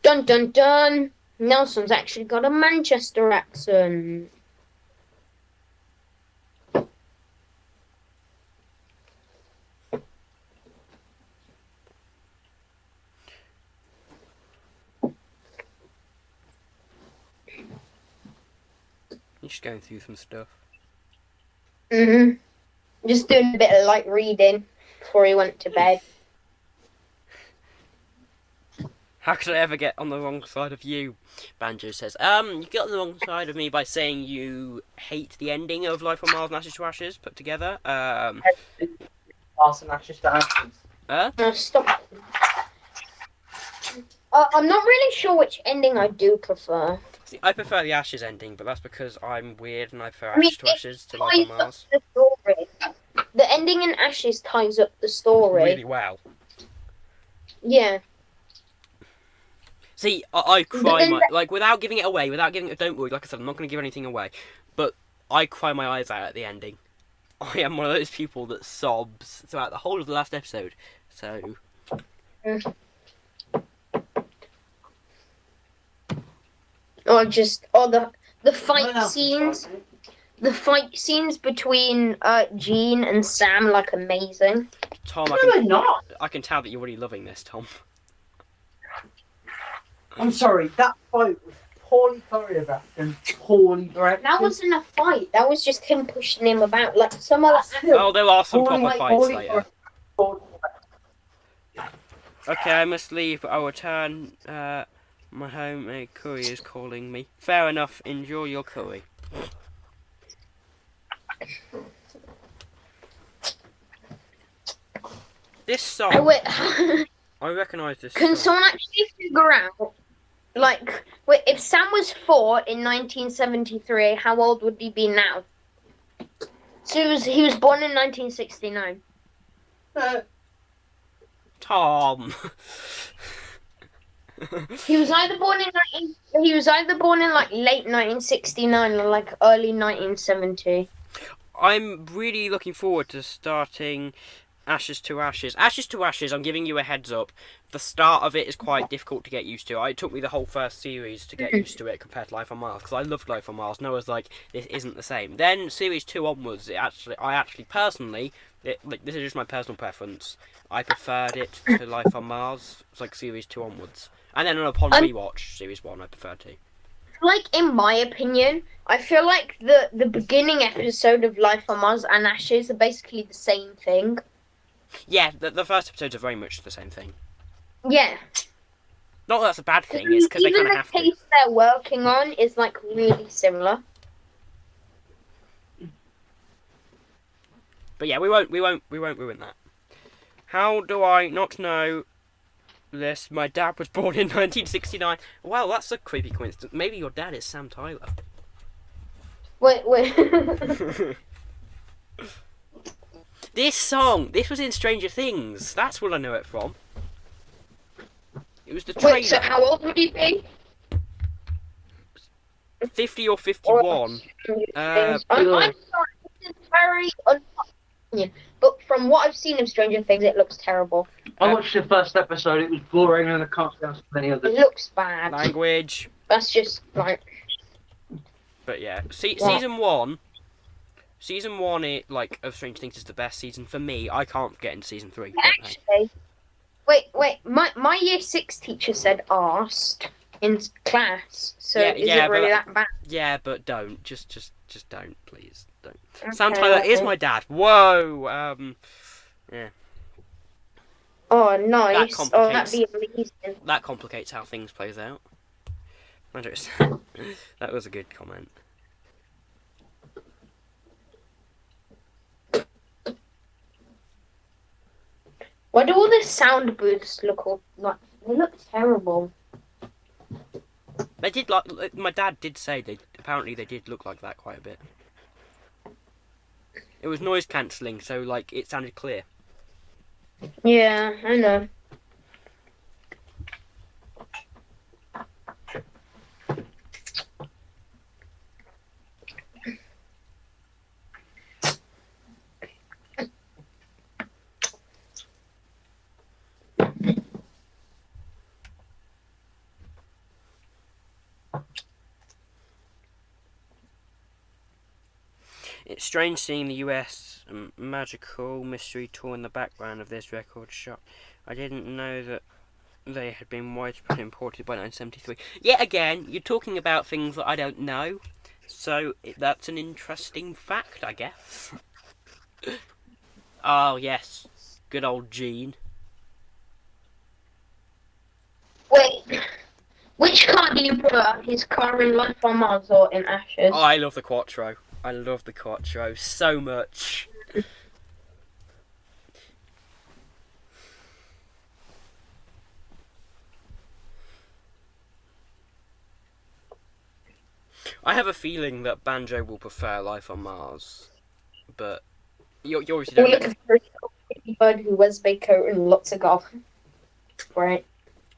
Dun dun dun. Nelson's actually got a Manchester accent. You're just going through some stuff. Just doing a bit of light reading before he went to bed. How could I ever get on the wrong side of you? Banjo says. You get on the wrong side of me by saying you hate the ending of Life on Mars and Ashes to Ashes put together. Mars and Ashes to Ashes. No, stop. I'm not really sure which ending I do prefer. See, I prefer the Ashes ending, but that's because I'm weird and I prefer I mean, Ashes to Ashes to Life on ties up Mars. the story. The ending in Ashes ties up the story. Really well. Yeah. See, I cry then without giving it away, don't worry, like I said, I'm not going to give anything away, but I cry my eyes out at the ending. I am one of those people that sobs throughout the whole of the last episode, so... The fight scenes. The fight scenes between Jean and Sam, like, amazing. Tom, I can tell that you're really loving this, Tom. I'm sorry, that fight was poorly choreographed and poorly directed. That wasn't a fight. That was just him pushing him about. Like, some of the... Oh, there are some proper fights later. Poorly- Okay, I must leave, but I'll return. My homemade curry is calling me. Fair enough, enjoy your curry. This song, I recognise this Can song. someone actually figure out, like, if Sam was 4 in 1973, how old would he be now? So he was born in 1969. Tom. He was either born in like late 1969 or like early 1970. I'm really looking forward to starting Ashes to Ashes. Ashes to Ashes, I'm giving you a heads up. The start of it is quite difficult to get used to. It took me the whole first series to get used to it compared to Life on Mars, because I loved Life on Mars, and I was like, this isn't the same. Then series 2 onwards, I actually personally, this is just my personal preference, I preferred it to Life on Mars. It's like series 2 onwards. And then upon rewatch, series 1 I preferred to. like, in my opinion, I feel like the beginning episode of Life on Mars and Ashes are basically the same thing. Yeah, the first episodes are very much the same thing. Yeah. Not that that's a bad thing, it's because they kind of have to. Even the case they're working on is, like, really similar. But yeah, we won't ruin that. How do I not know this? My dad was born in 1969. Well, that's a creepy coincidence. Maybe your dad is Sam Tyler. Wait. This song, this was in Stranger Things. That's what I know it from. It was the trailer. Wait, so how old would he be? 50 or 51. I'm sorry, this is very unpopular, but from what I've seen of Stranger Things, it looks terrible. I watched the first episode. It was boring, and I can't stand so many others. It looks bad. Language. That's just like. But yeah, season one. Season one, of Stranger Things is the best season for me. I can't get into season 3. Actually, wait. My year 6 teacher said "arsed" in class. So is it really that bad? Yeah, but don't. Just don't, please. Don't. Okay, Sam Tyler is my dad. Whoa. Yeah. Oh, nice. That'd be amazing. That complicates how things plays out. That was a good comment. Why do all the sound booths look like they look terrible? They did my dad did say apparently they did look like that quite a bit. It was noise cancelling, so it sounded clear. Yeah, I know. It's strange seeing the US magical mystery tour in the background of this record shop. I didn't know that they had been widespread imported by 1973. Yet again, you're talking about things that I don't know, so that's an interesting fact, I guess. Oh yes, good old Gene. Wait, which car do you prefer? His car in Life on Mars or in Ashes? Oh, I love the Quattro. I love the Quattro so much. I have a feeling that Banjo will prefer Life on Mars, but you obviously don't. We're looking for a bird who wears a big coat and lots of golf. Right.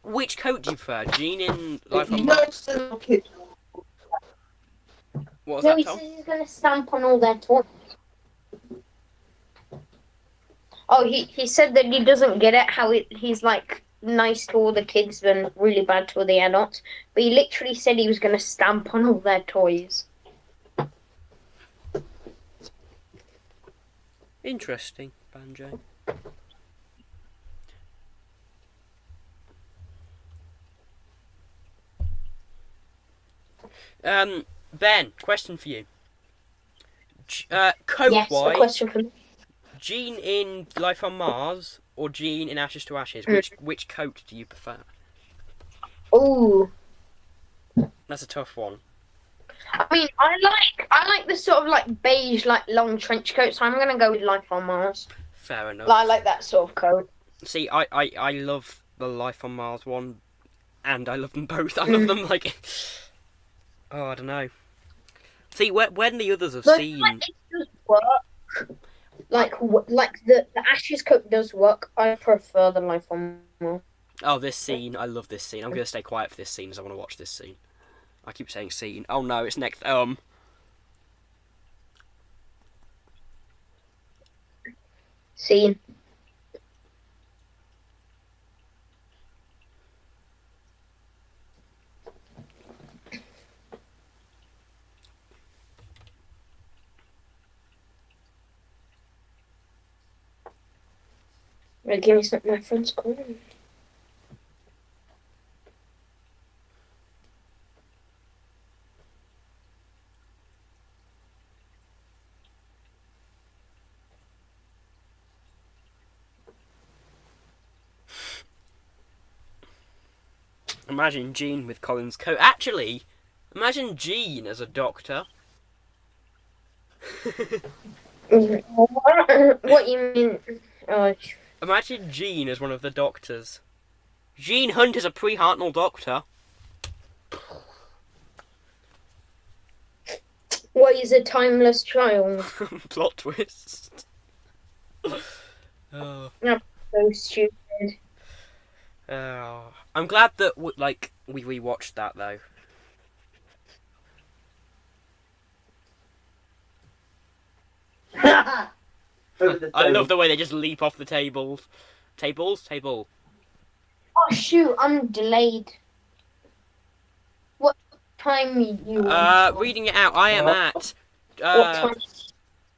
Which coat do you prefer, Gene in Life on Mars? What was that, He Tom? says he's going to stamp on all their toys. Oh, he said that he doesn't get it, how he's nice to all the kids and really bad to all the adults. But he literally said he was going to stamp on all their toys. Interesting, Banjo. Ben, question for you. Coat-wise, yes, a question for me. Gene in Life on Mars or Gene in Ashes to Ashes? Which coat do you prefer? Ooh. That's a tough one. I mean, I like the sort of beige, long trench coat, so I'm gonna go with Life on Mars. Fair enough. I like that sort of coat. See, I love the Life on Mars one, and I love them both. I love them oh, I don't know. See, when the others have seen, it does work. The Ashes coat does work. I prefer the Life on Mars. Oh, this scene! I love this scene. I'm gonna stay quiet for this scene, as I want to watch this scene. I keep saying scene. Oh no, it's next. Scene. Right, give me something my friend's calling. imagine Jean with Colin's coat. Actually, imagine Jean as a doctor. What you mean? Oh, Imagine Jean as one of the doctors. Jean Hunt is a pre-Hartnell doctor. what is a timeless child? Plot twist. Oh. So stupid. I'm glad that we rewatched that though. I love the way they just leap off the tables. Table. Oh shoot! I'm delayed. What time you? Reading it out. I am at What time?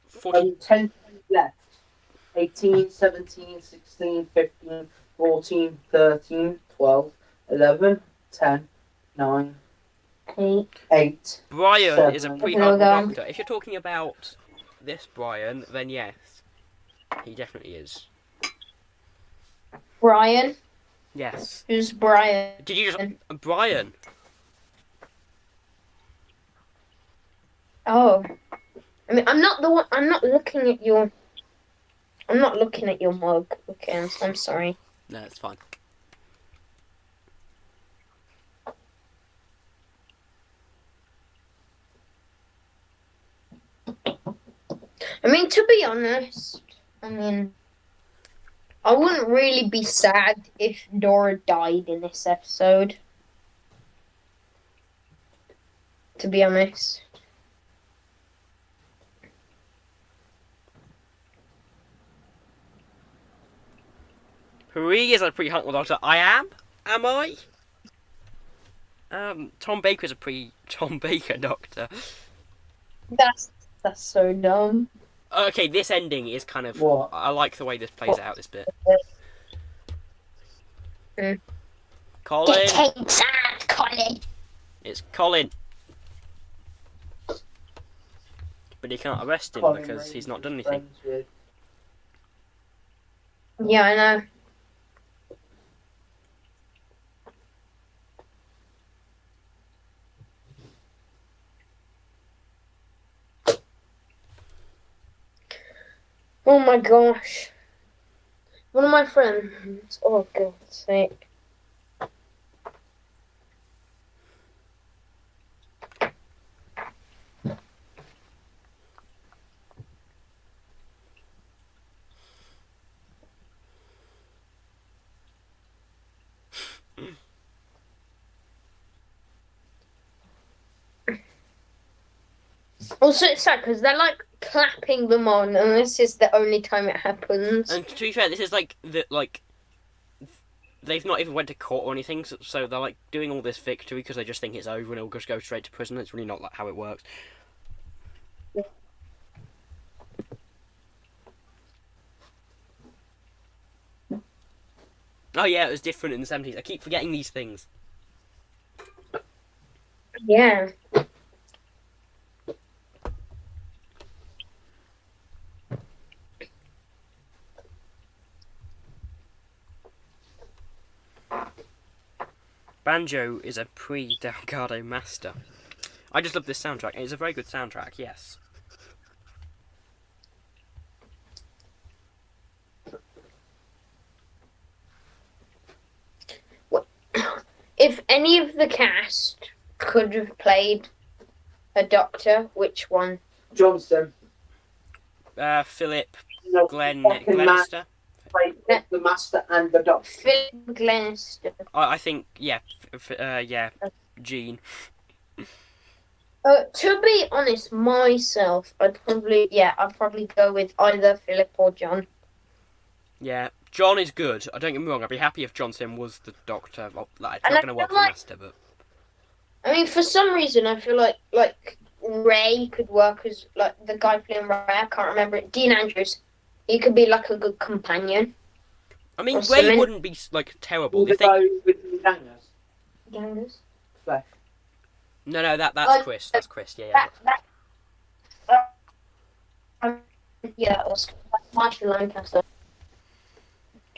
40. 10 left. 18, 17, 16, 15, 14, 13, 12, 11, 10, 9, 8. Brian is a 7. pre-Hartnell doctor. If you're talking about this Brian, then yes, he definitely is. Brian. Yes. Who's Brian? Did you just Brian? Oh, I mean, I'm not the one. I'm not looking at your. I'm not looking at your mug. Okay, I'm sorry. No, it's fine. I mean, to be honest, I wouldn't really be sad if Dora died in this episode. To be honest. Who is a pre-Hartnell doctor? I am. Am I? Tom Baker's a pre-Tom Baker doctor. That's so dumb. Okay, this ending is kind of. What? I like the way this plays out. This bit. Colin. Takes out Colin. It's Colin. But he can't arrest him because he's not done anything. Yeah, I know. Oh my gosh. One of my friends. Oh, God's sake. Also, it's sad because they're like clapping them on, and this is the only time it happens. And to be fair, this is they've not even went to court or anything, so they're like doing all this victory because they just think it's over and it'll just go straight to prison. It's really not like how it works. Oh yeah, it was different in the 70s. I keep forgetting these things. Yeah. Banjo is a pre-Delgado master. I just love this soundtrack. It's a very good soundtrack, yes. If any of the cast could have played a doctor, which one? Johnson. Philip No, Glenister. played the master and the doctor. Philip Glenister. I think, yeah, Jean. To be honest, myself, I'd probably go with either Philip or John. Yeah, John is good. I don't get me wrong. I'd be happy if Johnson was the doctor. Well, it's And not I going to work feel for like- Master, but I mean, for some reason, I feel like Ray could work as like the guy playing Ray. I can't remember it. Dean Andrews. He could be like a good companion. I mean, Or Ray something. wouldn't be like terrible. The If they... guy with the gangers. Youngest. Flesh. No, that's Oh, Chris. That's Chris. Yeah. Yeah, that was Marshall Lancaster.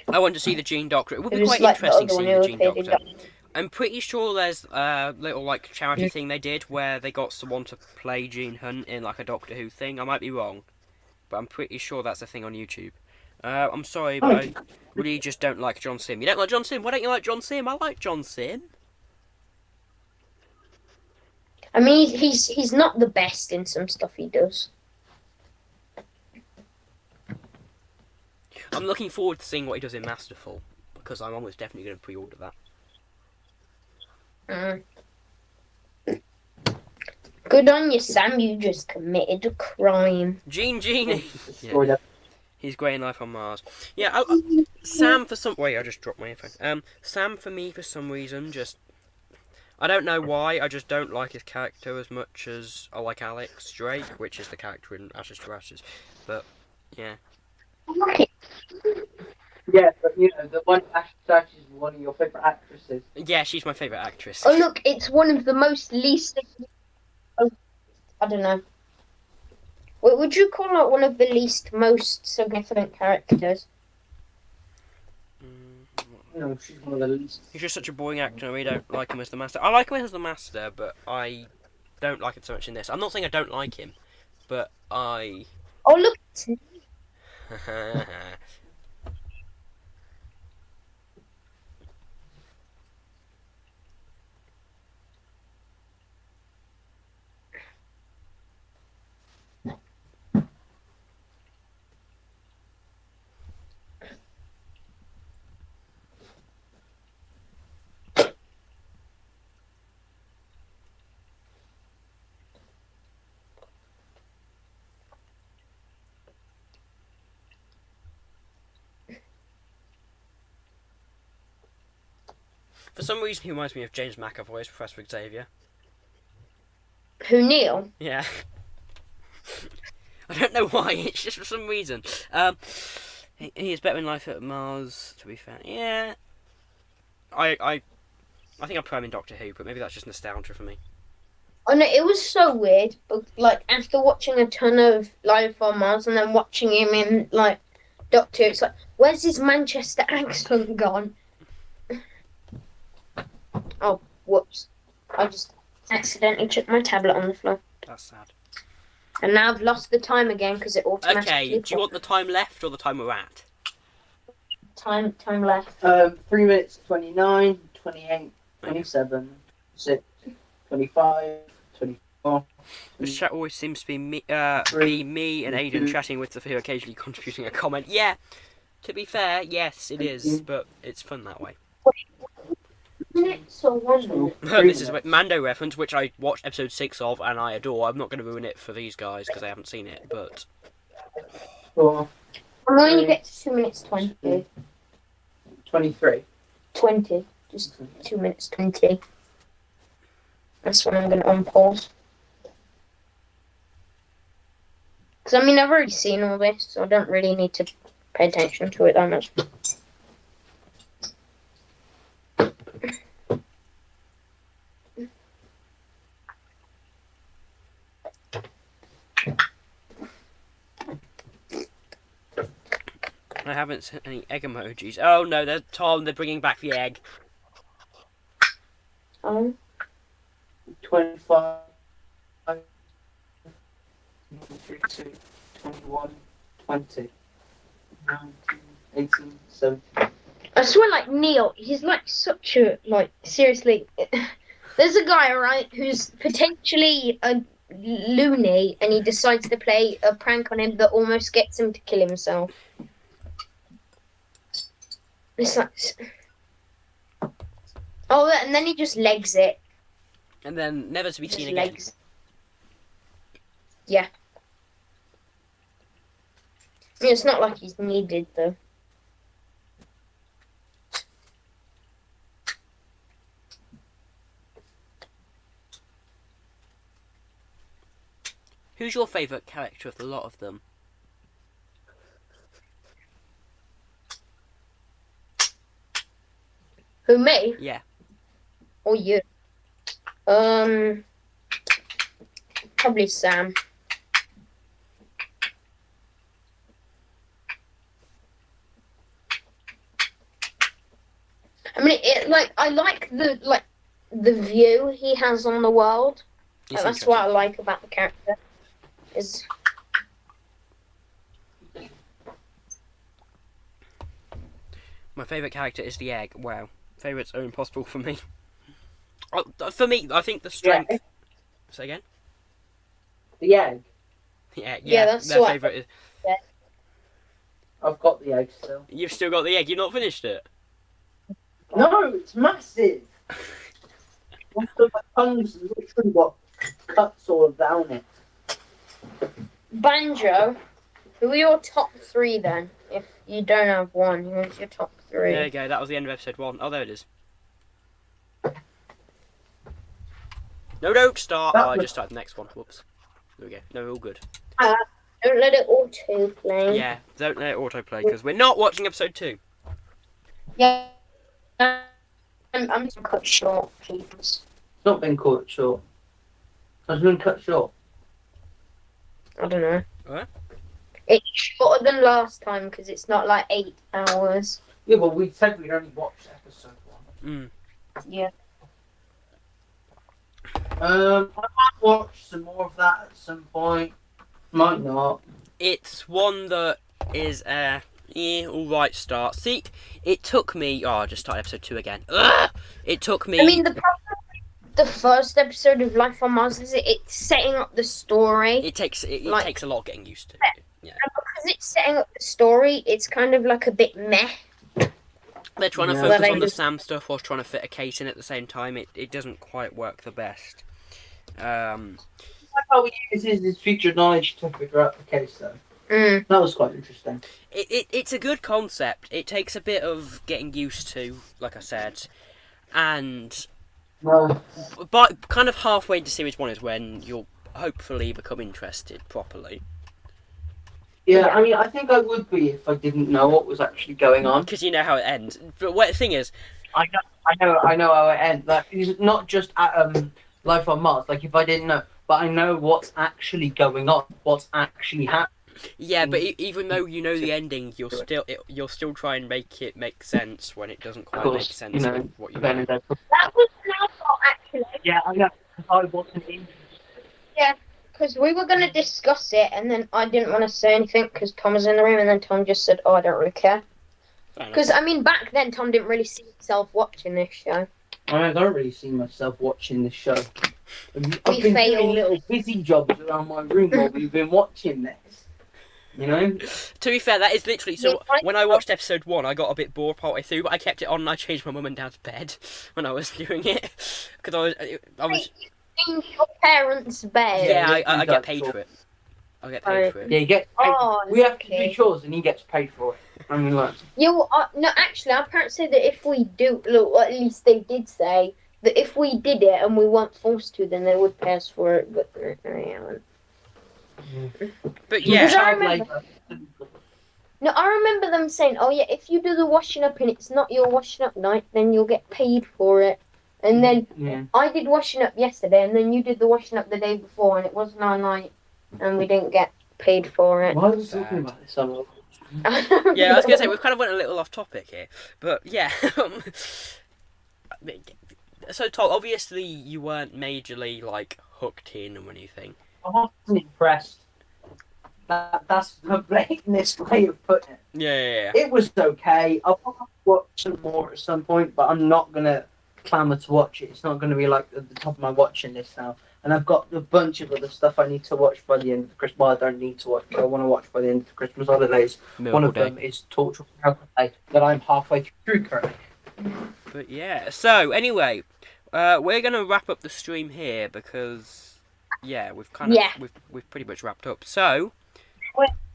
I want to see the Jean Doctor. It would It be was quite like the interesting other one seeing who the Jean played in Doctor. I'm pretty sure there's a little like charity thing they did where they got someone to play Gene Hunt in like a Doctor Who thing. I might be wrong, but I'm pretty sure that's a thing on YouTube. I'm sorry, but I really just don't like John Sim. You don't like John Sim? Why don't you like John Sim? I like John Sim. I mean, he's not the best in some stuff he does. I'm looking forward to seeing what he does in Masterful because I'm almost definitely going to pre-order that. Good on you, Sam. You just committed a crime. Genie. Yeah. He's great in Life on Mars. Yeah, Sam for some... Wait, I just dropped my earphone. Sam for me, for some reason, just... I don't know why, I just don't like his character as much as I like Alex Drake, which is the character in Ashes to Ashes. But, yeah. Yeah, but you know, the one Ashes is one of your favourite actresses. Yeah, she's my favourite actress. Oh, look, it's one of the most least... Oh, I don't know. What would you call it one of the least most significant characters? No, she's one of the least. He's just such a boring actor, I really don't like him as the Master. I like him as the Master, but I don't like him so much in this. I'm not saying I don't like him, but I... Oh, look. For some reason, he reminds me of James McAvoy as Professor Xavier. Who, Neil? Yeah. I don't know why, it's just for some reason. He is better in Life at Mars, to be fair. Yeah. I think I put him in Doctor Who, but maybe that's just nostalgia for me. Oh no, it was so weird. But, like, after watching a ton of Life on Mars and then watching him in, like, Doctor Who, it's like, where's his Manchester accent gone? Oh, whoops. I just accidentally chucked my tablet on the floor. That's sad. And now I've lost the time again because it automatically... Okay, do you want the time left or the time we're at? Time left. 3 minutes, 29, 28, 27, 6, 25, 24. The chat always seems to be me and Aiden chatting with Sophia, occasionally contributing a comment. Yeah, to be fair, yes, it is, but it's fun that way. Minutes or 1 minute? This is a Mando reference, which I watched episode 6 of and I adore. I'm not going to ruin it for these guys because they haven't seen it, but... 4, I'm going to get to 2 minutes 20. 23. 20. Just 2 minutes 20. That's when I'm going to unpause. Because, I mean, I've already seen all this, so I don't really need to pay attention to it that much. I haven't sent any egg emojis. Oh no, they're Tom, they're bringing back the egg. 25, 22, 21, 20, 19, 18, 17. I swear, like, Neil, he's like such a, like, seriously, there's a guy, right, who's potentially a loony, and he decides to play a prank on him that almost gets him to kill himself. It's like... Oh, and then he just legs it. And then never to be Just seen again. legs. Yeah. I mean, it's not like he's needed, though. Who's your favourite character of the lot of them? Who, me? Yeah. Or you? Probably Sam. I mean, I like the view he has on the world. It's That's what I interesting. like about the character. Is My favourite character is the egg. Wow. Favourites are impossible for me. For me, I think the strength... Yeah. Say again? The egg. Yeah, that's their what- favourite is... I've got the egg still. You've still got the egg, you've not finished it? No, it's massive. My tongue's literally got cuts all down it. Banjo. Who are your top 3 then? If you don't have one, who's your top 3? There you go, that was the end of episode 1. Oh, there it is. No, don't start. That Oh, I was- just started the next one. Whoops. There we go. No, all good. Don't let it autoplay. Yeah, don't let it autoplay, because we're not watching episode 2. Yeah. I'm just cut short, please. It's not been cut short. It's been cut short. I don't know. What? It's shorter than last time because it's not like 8 hours. Yeah, well, we said we'd only watched episode 1. Yeah. I might watch some more of that at some point. Might not. It's one that is alright start. See, it took me... Oh, I just started episode 2 again. Ugh! It took me... I mean, the problem with the first episode of Life on Mars is it's setting up the story. It takes a lot getting used to. Yeah. And because it's setting up the story, it's kind of like a bit meh. They're trying to Yeah. focus Well, on the just- Sam stuff whilst trying to fit a case in at the same time. It doesn't quite work the best. Like how he uses his future knowledge to figure out the case, though. Mm. That was quite interesting. It's a good concept. It takes a bit of getting used to, like I said. And No. but kind of halfway into series 1 is when you'll hopefully become interested properly. Yeah, I mean, I think I would be if I didn't know what was actually going on. Because you know how it ends. But what the thing is, I know how it ends. Like, it's not just at Life on Mars. Like, if I didn't know, but I know what's actually going on, what's actually happening. yeah, but even though you know the ending, you'll still try and make it make sense when it doesn't quite make sense with what you know. That was my fault, actually. Yeah, I know. I wasn't interested. Because we were going to discuss it, and then I didn't want to say anything because Tom was in the room, and then Tom just said, oh, I don't really care. Fair enough. Because, I mean, back then, Tom didn't really see himself watching this show. I don't really see myself watching this show. I've We been failed. doing little busy jobs around my room while we've been watching this. You know? To be fair, that is literally so. When I watched episode 1, I got a bit bored partway through, but I kept it on and I changed my mum and dad's bed when I was doing it because I was In your parents' bed. yeah, I you get don't paid talk. for it. I get paid for it. Yeah, you get paid. Oh, We have to do okay. chores and he gets paid for it. I mean, like, Yeah, well, no, actually, our parents said that if we do, look, at least they did say that if we did it and we weren't forced to, then they would pay us for it, but they haven't. But Because yeah, I child remember- labour. No, I remember them saying, oh yeah, if you do the washing up and it's not your washing up night, then you'll get paid for it. And then Yeah. I did washing up yesterday, and then you did the washing up the day before, and it wasn't our night, and we didn't get paid for it. Why are we Sad. talking about this? I'm yeah, I was gonna say we kind of went a little off topic here, but yeah. So Tom, obviously you weren't majorly like hooked in or anything. I wasn't impressed. That's the blatantest way of putting it. Yeah. It was okay. I'll probably watch some more at some point, but I'm not gonna clamour to watch it. It's not gonna be like at the top of my watching list now. And I've got a bunch of other stuff I need to watch by the end of the Christmas. Well, I don't need to watch. I want to watch by the end of the Christmas holidays. One of them is Torture Day that I'm halfway through currently. But yeah. So anyway, we're gonna wrap up the stream here because yeah, we've kind of we've pretty much wrapped up. So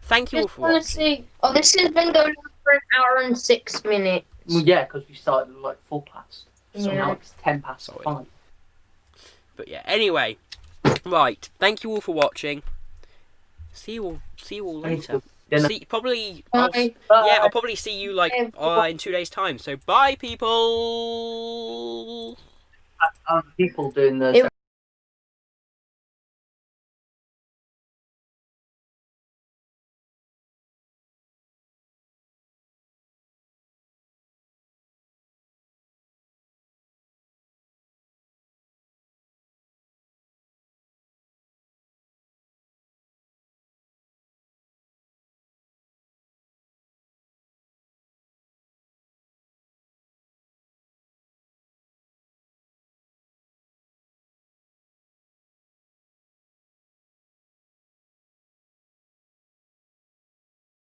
thank you all Just for want watching. to see. Oh, this has been going on for an hour and 6 minutes. Well, yeah, because we started at like 4 past. So Yeah. now it's 10 past Sorry. 5. But yeah. Anyway, right. Thank you all for watching. See you all I need later. to dinner. See, probably. Bye. I'll probably see you like Bye. in 2 days' time. So bye, people. People doing the It